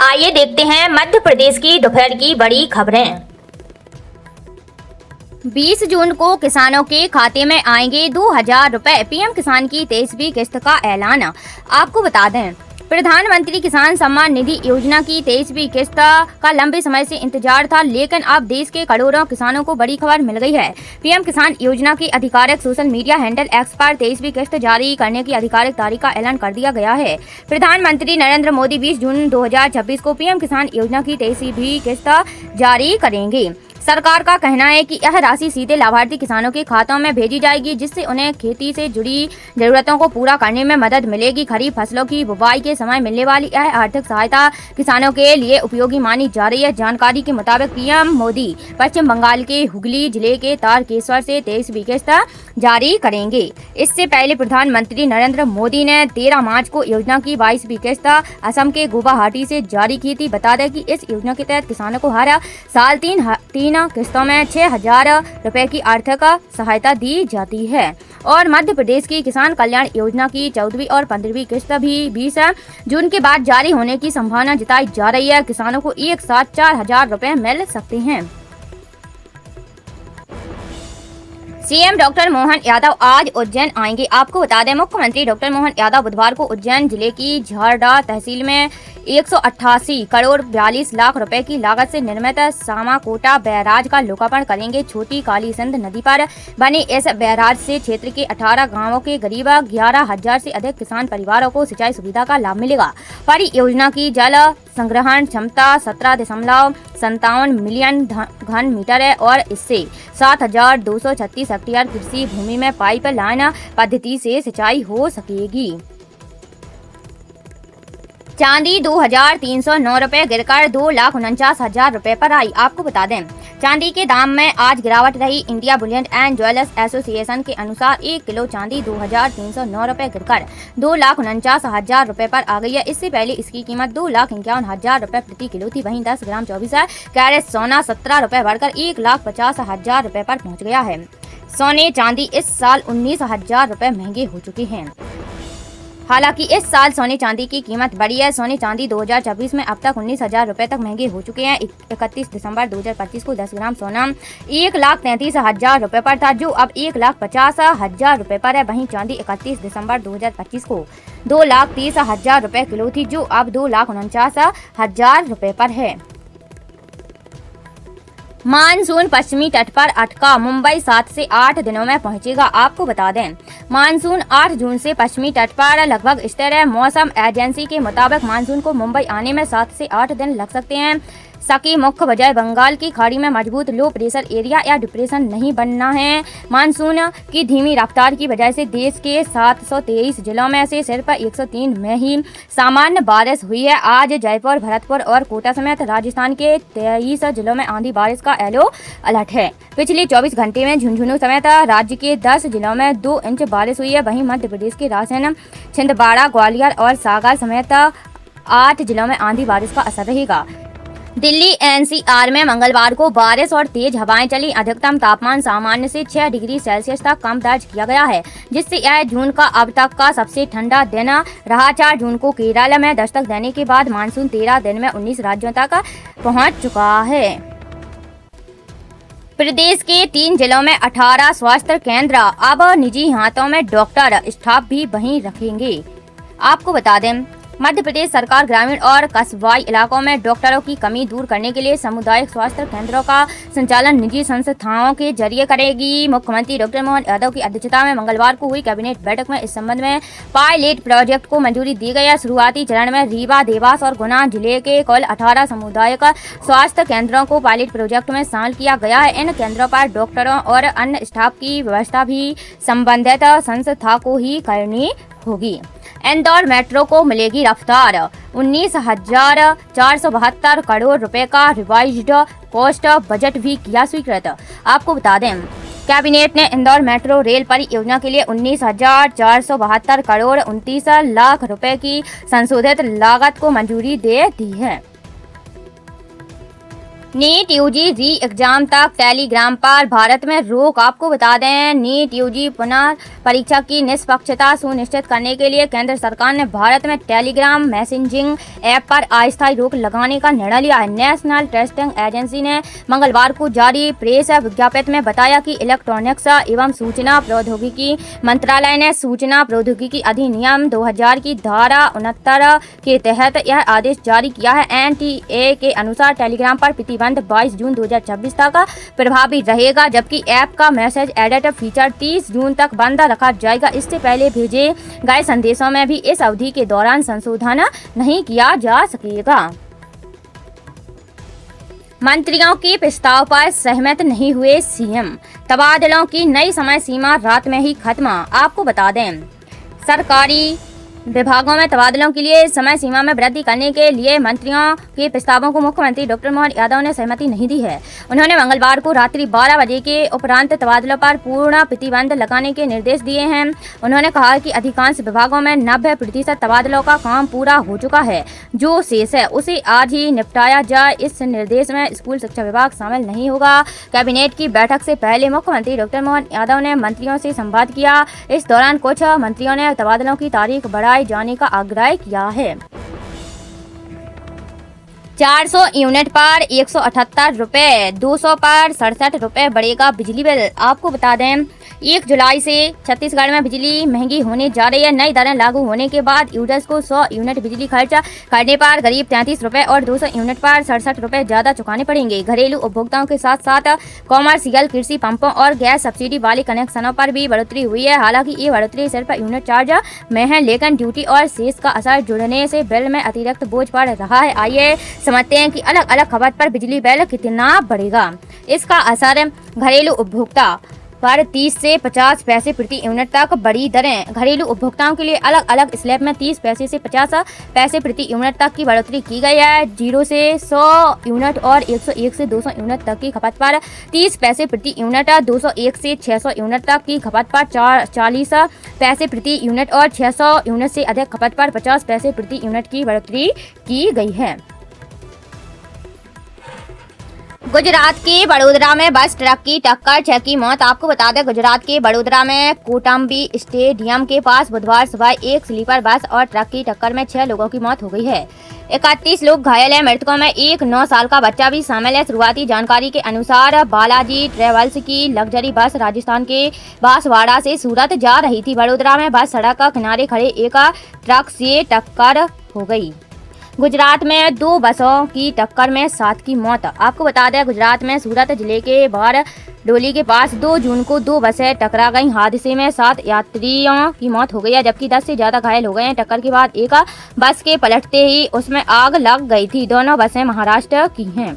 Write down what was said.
आइए देखते हैं मध्य प्रदेश की दोपहर की बड़ी खबरें। 20 जून को किसानों के खाते में आएंगे 2000 रुपए। पीएम किसान की 23वीं किस्त का ऐलान। आपको बता दें, प्रधानमंत्री किसान सम्मान निधि योजना की 23वीं किस्त का लंबे समय से इंतजार था, लेकिन अब देश के करोड़ों किसानों को बड़ी खबर मिल गई है। पीएम किसान योजना की आधिकारिक सोशल मीडिया हैंडल एक्स पर 23वीं किस्त जारी करने की आधिकारिक तारीख का ऐलान कर दिया गया है। प्रधानमंत्री नरेंद्र मोदी 20 जून 2026 को पीएम किसान योजना की 23वीं किस्त जारी करेंगे। सरकार का कहना है कि यह राशि सीधे लाभार्थी किसानों के खातों में भेजी जाएगी, जिससे उन्हें खेती से जुड़ी जरूरतों को पूरा करने में मदद मिलेगी। खरीफ फसलों की बुवाई के समय मिलने वाली यह आर्थिक सहायता किसानों के लिए उपयोगी मानी जा रही है। जानकारी के मुताबिक पीएम मोदी पश्चिम बंगाल के हुगली जिले के तारकेश्वर से 23वीं किस्त जारी करेंगे। इससे पहले प्रधानमंत्री नरेंद्र मोदी ने 13 मार्च को योजना की 22वीं किस्त असम के गुवाहाटी से जारी की थी। बता दें कि इस योजना के तहत किसानों को हर साल तीन किस्तों में 6000 रुपए की आर्थिक सहायता दी जाती है और मध्य प्रदेश की किसान कल्याण योजना की 14वीं और 15वीं किस्त भी 20 जून के बाद जारी होने की संभावना जताई जा रही है। किसानों को एक साथ 4000 रुपए मिल सकते हैं। सीएम डॉक्टर मोहन यादव आज उज्जैन आएंगे। आपको बता दें, मुख्यमंत्री डॉक्टर मोहन यादव बुधवार को उज्जैन जिले की झारडा तहसील में 188 करोड़ 42 लाख रुपए की लागत से निर्मित सामाकोटा बैराज का लोकार्पण करेंगे। छोटी काली सिंध नदी पर बने इस बैराज से क्षेत्र के 18 गांवों के करीब 11,000 से अधिक किसान परिवारों को सिंचाई सुविधा का लाभ मिलेगा। परियोजना की जल संग्रहण क्षमता 17.57 मिलियन घन मीटर है और इससे 7,236 हेक्टेयर कृषि भूमि में पाइप लाइन पद्धति से सिंचाई हो सकेगी। चांदी 2,309 रुपए गिरकर 2,49,000 रुपए पर आई। आपको बता दें, चांदी के दाम में आज गिरावट रही। India Boolean and jewellers association के अनुसार 1 किलो चांदी 2,309 रुपए गिरकर 2,49,000 रुपए पर आ गई है। इससे पहले इसकी कीमत 2,51,000 रुपए प्रति किलो थी। वहीं 10 ग्राम 24 कैरेट सोना 17 रुपए बढ़कर 1,50,000 रुपए पर पहुंच गया है। सोने चांदी इस साल 19,000 रुपए महंगे हो चुके हैं। हालांकि इस साल सोने चांदी की कीमत बढ़ी है। सोने चांदी 2024 में अब तक 19,000 रुपए तक महंगे हो चुके हैं। 31 दिसंबर 2025 को 10 ग्राम सोना 1,33,000 रुपए पर था, जो अब 1,50,000 रुपए पर है। वहीं चांदी 31 दिसंबर 2025 को 2,30,000 रुपए किलो थी, जो अब 2,49,000 रुपए पर है। मानसून पश्चिमी तट पर अटका, मुंबई 7 से 8 दिनों में पहुंचेगा। आपको बता दें, मानसून 8 जून से पश्चिमी तट पर लगभग स्थिर है। मौसम एजेंसी के मुताबिक मानसून को मुंबई आने में 7 से 8 दिन लग सकते हैं। सकी मुख्य वजह बंगाल की खाड़ी में मजबूत लो प्रेशर एरिया या डिप्रेशन नहीं बनना है। मानसून की धीमी रफ्तार की वजह से देश के 723 जिलों में से सिर्फ 103 में ही सामान्य बारिश हुई है। आज जयपुर, भरतपुर और कोटा समेत राजस्थान के 23 जिलों में आंधी बारिश का येलो अलर्ट है। पिछले 24 घंटे में झुंझुनू समेत राज्य के 10 जिलों में 2 इंच बारिश हुई है। वहीं मध्य प्रदेश के रायसेन, छिंदवाड़ा, ग्वालियर और सागर समेत 8 जिलों में आंधी बारिश का असर रहेगा। दिल्ली एनसीआर में मंगलवार को बारिश और तेज हवाएं चली। अधिकतम तापमान सामान्य से 6 डिग्री सेल्सियस तक कम दर्ज किया गया है, जिससे यह जून का अब तक का सबसे ठंडा दिन रहा। 4 जून को केरल में दस्तक देने के बाद मानसून 13 दिन में 19 राज्यों तक पहुंच चुका है। प्रदेश के 3 जिलों में 18 स्वास्थ्य केंद्र, अब निजी हाथों में डॉक्टर स्टाफ भी वहीं रखेंगे। आपको बता दें, मध्य प्रदेश सरकार ग्रामीण और कस्बाई इलाकों में डॉक्टरों की कमी दूर करने के लिए सामुदायिक स्वास्थ्य केंद्रों का संचालन निजी संस्थाओं के जरिए करेगी। मुख्यमंत्री डॉक्टर मोहन यादव की अध्यक्षता में मंगलवार को हुई कैबिनेट बैठक में इस संबंध में पायलट प्रोजेक्ट को मंजूरी दी गई है। शुरुआती चरण में रीवा, देवास और गुना जिले के कुल 18 सामुदायिक स्वास्थ्य केंद्रों को पायलट प्रोजेक्ट में शामिल किया गया है। इन केंद्रों पर डॉक्टरों और अन्य स्टाफ की व्यवस्था भी संबंधित संस्था को ही करनी होगी। इंदौर मेट्रो को मिलेगी रफ्तार। 19,472 करोड़ रुपए का रिवाइज्ड कॉस्ट बजट भी किया स्वीकृत। आपको बता दें, कैबिनेट ने इंदौर मेट्रो रेल परियोजना के लिए 19,472 करोड़ 29 लाख रुपए की संशोधित लागत को मंजूरी दे दी है। नीट यूजी री एग्जाम तक टेलीग्राम पर भारत में रोक। आपको बता दें, नीट यूजी पुनर्परीक्षा की निष्पक्षता सुनिश्चित करने के लिए केंद्र सरकार ने भारत में टेलीग्राम मैसेजिंग ऐप पर अस्थायी रोक लगाने का निर्णय लिया है। नेशनल टेस्टिंग एजेंसी ने मंगलवार को जारी प्रेस विज्ञप्ति में बताया कि इलेक्ट्रॉनिक्स एवं सूचना प्रौद्योगिकी मंत्रालय ने सूचना प्रौद्योगिकी अधिनियम 2000 की धारा 69 के तहत यह आदेश जारी किया है। एनटीए के अनुसार टेलीग्राम पर प्रतिबंध 22 जून 2026 तक प्रभावी रहेगा, जबकि ऐप का मैसेज एडिट फीचर 30 जून तक बंद रखा जाएगा। इससे पहले भेजे गए संदेशों में भी इस अवधि के दौरान संशोधन नहीं किया जा सकेगा। मंत्रियों के प्रस्ताव पर सहमत नहीं हुए सीएम। तबादलों की नई समय सीमा रात में ही खत्म। आपको बता दें, सरकारी विभागों में तबादलों के लिए समय सीमा में वृद्धि करने के लिए मंत्रियों के प्रस्तावों को मुख्यमंत्री डॉक्टर मोहन यादव ने सहमति नहीं दी है। उन्होंने मंगलवार को रात्रि 12 बजे के उपरांत तबादलों पर पूर्ण प्रतिबंध लगाने के निर्देश दिए हैं। उन्होंने कहा कि अधिकांश विभागों में 90% तबादलों का काम पूरा हो चुका है। जो शेष है उसे आज ही निपटाया जाए। इस निर्देश में स्कूल शिक्षा विभाग शामिल नहीं होगा। कैबिनेट की बैठक से पहले मुख्यमंत्री डॉक्टर मोहन यादव ने मंत्रियों से संवाद किया। इस दौरान कुछ मंत्रियों ने तबादलों की तारीख बढ़ाई जाने का आग्रह किया है। 400 यूनिट पर 178 रुपए, 200 पर 67 रुपए बढ़ेगा बिजली बिल। आपको बता दें, 1 जुलाई से छत्तीसगढ़ में बिजली महंगी होने जा रही है। नई दरें लागू होने के बाद यूजर्स को 100 यूनिट बिजली खर्च करने पर करीब 33 रुपए और 200 यूनिट पर 67 रुपए ज्यादा चुकाने पड़ेंगे। घरेलू उपभोक्ताओं के साथ साथ कॉमर्शियल, कृषि पंपों और गैस सब्सिडी वाले कनेक्शनों पर भी बढ़ोतरी हुई है। हालांकि ये बढ़ोतरी सिर्फ यूनिट चार्ज में है, लेकिन ड्यूटी और सेस का असर जुड़ने से बिल में अतिरिक्त बोझ पड़ रहा है। आइए समझते हैं कि अलग अलग खपत पर बिजली बिल कितना बढ़ेगा। इसका असर घरेलू उपभोक्ता पर 30 से 50 पैसे प्रति यूनिट तक बढ़ी दरें। घरेलू उपभोक्ताओं के लिए अलग अलग स्लैब में 30 पैसे से 50 पैसे प्रति यूनिट तक की बढ़ोतरी की गई है। 0 से 100 यूनिट और 101 से 200 यूनिट तक की खपत पर 30 पैसे प्रति यूनिट, 201 से 600 यूनिट तक की खपत पर 40 पैसे प्रति यूनिट और 600 यूनिट से अधिक खपत पर 50 पैसे प्रति यूनिट की बढ़ोतरी की गई है। गुजरात के बड़ोदरा में बस ट्रक की टक्कर, 6 की मौत। आपको बता दें, गुजरात के बड़ोदरा में कोटंबी स्टेडियम के पास बुधवार सुबह एक स्लीपर बस और ट्रक की टक्कर में 6 लोगों की मौत हो गई है। 31 लोग घायल हैं। मृतकों में एक 9 साल का बच्चा भी शामिल है। शुरुआती जानकारी के अनुसार बालाजी ट्रेवल्स की लग्जरी बस राजस्थान के बांसवाड़ा से सूरत जा रही थी। बड़ोदरा में बस सड़क किनारे खड़े एक ट्रक से टक्कर हो गई। गुजरात में 2 बसों की टक्कर में 7 की मौत। आपको बता दें, गुजरात में सूरत जिले के बारडोली के पास 2 जून को 2 बसें टकरा गईं। हादसे में 7 यात्रियों की मौत हो गई है, जबकि 10 से ज्यादा घायल हो गए हैं। टक्कर के बाद एक बस के पलटते ही उसमें आग लग गई थी। दोनों बसें महाराष्ट्र की हैं।